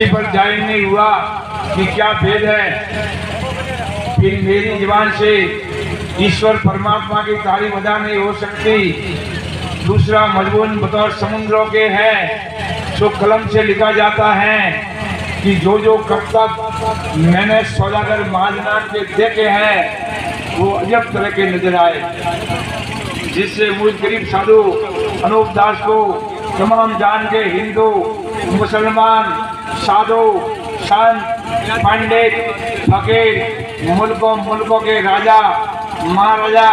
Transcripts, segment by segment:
पर जाहिर नहीं हुआ कि क्या भेद है। फिर मेरी जुबान से ईश्वर परमात्मा की तारीफ अदा नहीं हो सकती। दूसरा मजबून बतौर समुद्रों के है, जो कलम से लिखा जाता है कि जो करतब मैंने सौदागर महाजनान के देखे हैं वो अजब तरह के नजर आए, जिससे मुझ गरीब साधु अनूप दास को तमाम जान के हिंदू मुसलमान साधु संत पंडित फकीर मुल्कों के राजा महाराजा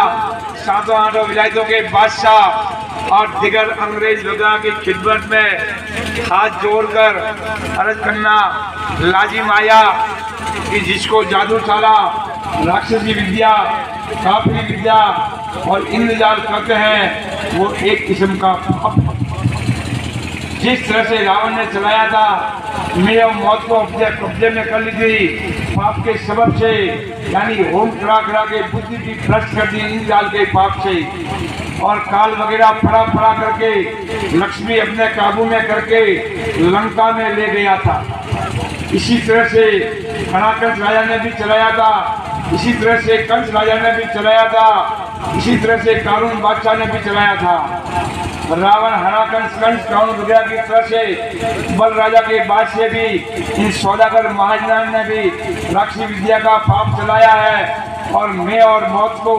सातों आठों विलायतों के बादशाह और दिगर अंग्रेज लोगों की खिदमत में हाथ जोड़कर अर्ज करना लाजिम आया कि जिसको जादू साला राक्षसी विद्या काफिरी विद्या और इंतजार करते हैं वो एक किस्म का जिस तरह से रावण ने चलाया था, मेरे मौत को अपने कब्जे में कर ली थी पाप के सबब से, यानी होम करा के बुद्धि की भ्रष्ट कर दी इंद्रजाल के पाप से, और काल वगैरह फड़ा करके लक्ष्मी अपने काबू में करके लंका में ले गया था। इसी तरह से हणाकंस राजा ने भी चलाया था, इसी तरह से कंस राजा ने भी चलाया था, इसी तरह से कारून बादशाह ने भी चलाया था। रावण हणाकंस कंस कारून वगैरह की तरह से बल राजा के बाद से भी इन सौदागर महाजनान ने भी राक्षसी विद्या का पाप चलाया है, और मैं और मौत को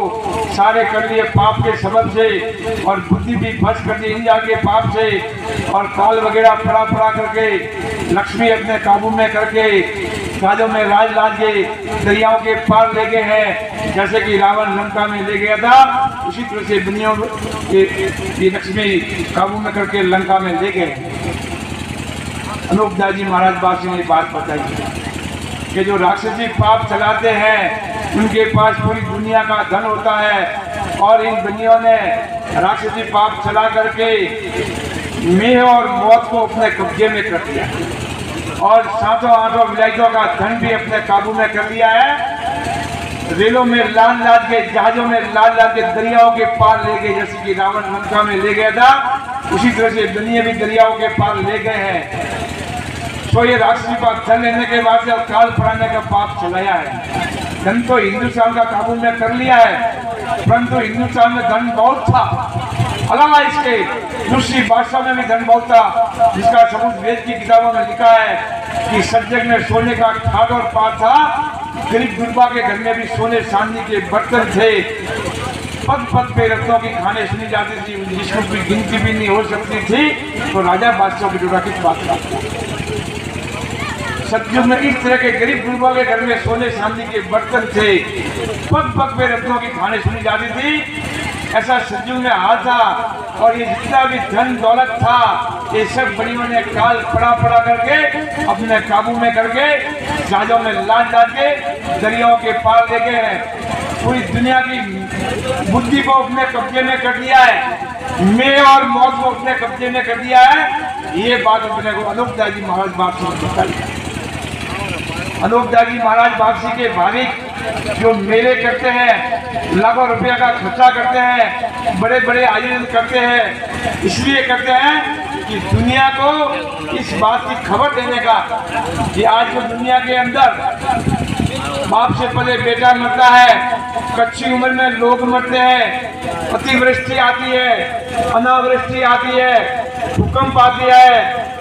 सारे कर लिए पाप के सबब से, और बुद्धि भी भ्रष्ट कर दी इंद्रिया के पाप से, और काल वगैरह फड़ा करके लक्ष्मी अपने काबू में करके राजों में राज के दरियाओं के पार ले गए हैं। जैसे कि रावण लंका में ले गया था, उसी तरह से दुनिया की लक्ष्मी काबू में करके लंका में ले गए। अनूप दास जी महाराज बासी ने बात बताई कि जो राक्षसी पाप चलाते हैं उनके पास पूरी दुनिया का धन होता है, और इन बनियों ने राक्षसी पाप चला करके मैं और मौत को अपने कब्जे में कर लिया, और सातों आठों विलायतों का धन भी अपने काबू में कर लिया है। रेलों में लाद के, जहाजों में लाद के दरियाओं के पार ले गए। जैसे कि रावण लंका में ले गया था, उसी तरह से दुनिया भी दरियाओं के पार ले गए हैं। तो ये राक्षसी पाप धन लेने के बाद से काल फड़ाने का पाप चलाया है। धन तो हिंदुस्तान का काबू में कर लिया है, परंतु हिंदुस्तान में धन बहुत था। अलावा इसके दूसरी भाषा में भी धन बहुत था, जिसका सबूत वेद की किताबों में लिखा है कि सज्जन में सोने का खाद और पात था, गरीब गुरबा के घर में भी सोने चांदी के बर्तन थे, पग पग पे रत्नों की खाने सुनी जाती थी, जिसको कोई गिनती भी नहीं हो सकती थी। तो राजा बादशाह की जोड़ा किस बात का सतयुग में इस तरह के गरीब गुरबा के घर में सोने चांदी के बर्तन थे, पग पग पे रत्नों की खाने सुनी जाती थी। ऐसा सतयुग में हाल था, और ये जितना भी धन दौलत था ये सब बड़ियों ने काल फड़ा करके अपने काबू में करके जहाजों में लाद के दरियाओं के पार ले गए हैं। पूरी दुनिया की बुद्धि को अपने कब्जे में कर दिया है, मैं और मौत को अपने कब्जे में कर दिया है। ये बात अपने को अनूप दास जी महाराज बापसी ने बताई। अनूप दास जी महाराज बापसी के भाविक जो मेले करते हैं, लाखों रुपया का खर्चा करते हैं, बड़े बड़े आयोजन करते हैं, इसलिए करते हैं कि दुनिया को इस बात की खबर देने का कि आज जो दुनिया के अंदर बाप से पहले बेटा मरता है, कच्ची उम्र में लोग मरते हैं, अतिवृष्टि आती है, अनावृष्टि आती है, भूकंप आती है,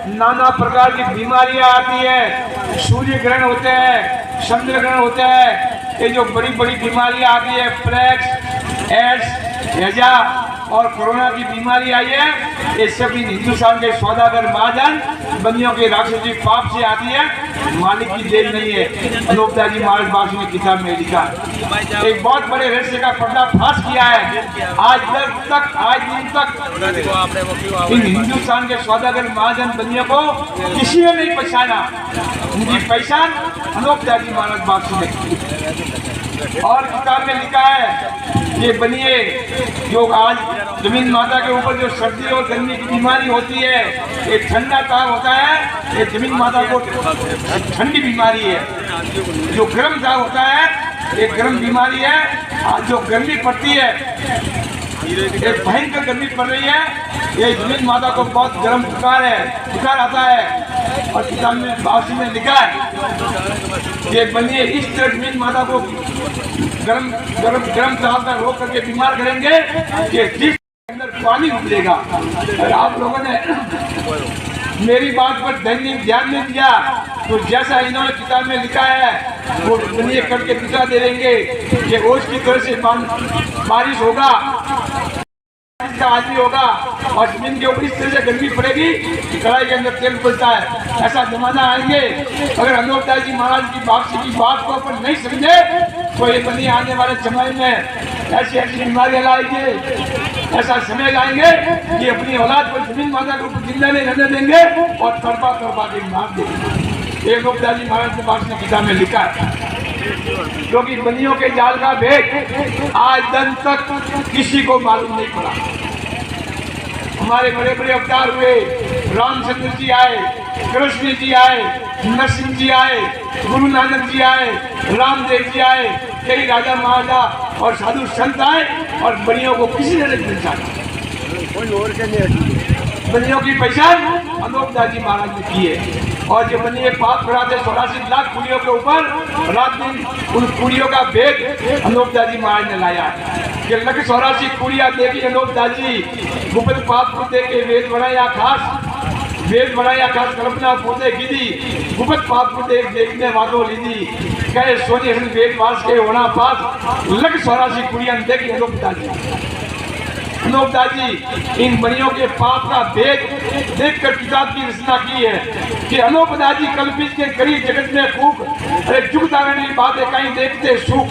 नाना प्रकार की बीमारियां आती है, सूर्य ग्रहण होते हैं, चंद्र ग्रहण होते हैं। ये जो बड़ी बड़ी बीमारियां आती है, प्लेक्स, एड्स, हैजा और कोरोना की बीमारी आई है, ये सभी हिंदुस्तान के सौदागर महाजन बनियों के राक्षसी पाप से आती है, मालिक की देन नहीं है। अनूप दास जी महाराज बापसी ने किताब में लिखा एक बहुत बड़े रहस्य का पर्दाफाश किया है। आज दिन तक इन हिंदुस्तान के सौदागर महाजन बनियों को किसी ने नहीं पहचाना। उनकी पहचान अनूप दास जी महाराज बापसी ने की, और किताब में लिखा है ये बनिए जो आज जमीन माता के ऊपर जो सर्दी और गर्मी की बीमारी होती है, ये ठंडा ताप होता है, ये जमीन माता को ठंडी बीमारी है। जो गर्म ताप होता है ये गर्म बीमारी है। आज जो गर्मी पड़ती है एक भयंकर गर्मी पड़ रही है। ये जमीन माता को बहुत गर्म बुखार आता है। और किताब में बासी में लिखा है ये बनिए इस तरह जमीन माता को गरम गरम गरम ताप में रोक करके बीमार करेंगे कि जिस अंदर पानी उतरेगा। और आप लोगों ने मेरी बात पर ध्यान नहीं दिया तो जैसा इन्होंने किताब में लिखा है वो बनिए करके दिखा दे देंगे कि ओस की तरह से बारिश होगा, का आदमी होगा और जमीन के ऊपर इस तरह से गर्मी पड़ेगी कढ़ाई के अंदर तेल पड़ता है। ऐसा जमाना आएंगे अगर अनोखदास जी महाराज की वापसी की बात को अपन नहीं समझे तो ये बनी आने वाले समय में ऐसी ऐसी बीमारियां लाएंगे, ऐसा समय लाएंगे कि अपनी औलाद को जमीन माता के ऊपर जिंदा नहीं रहने देंगे और तड़पा तड़पा के मार देंगे। ये अनोखदास जी महाराज के वापसी की किताब में लिखा है। क्योंकि बनियों के जाल का भेद आज दिन तक किसी को मालूम नहीं पड़ा। हमारे बड़े बड़े अवतार हुए, रामचंद्र जी आए, कृष्ण जी आए, नरसिंह जी आए, गुरु नानक जी आए, रामदेव जी आए, कई राजा महाराजा और साधु संत आए और बनियों को किसी ने नहीं पहचाना। बनियों की पहचान अनोखदास जी महाराज ने की है। और जो बनिए पाप कराते 84 लाख कुड़ियों के ऊपर रात दिन उन कुड़ियों का भेद अनोखदास जी महाराज ने लाया कि लग 84 कुड़ियां देखी अनोखदास जी गुप्त पाप को देख के वेद बनाया खास कल्पना पोते गिदी गुप्त पाप को देखने वालों लीदी कहे सोने वेद वास के होना पास लग 84 कुड़ियां देखी अनोखदास जी। अनोखदास जी इन बनियों के पाप का भेद देखकर किताब की रचना की है कि अनोखदास जी कल्पित के गरीब जगत में फूक अरे जुगता बातें कहीं देखते सुख।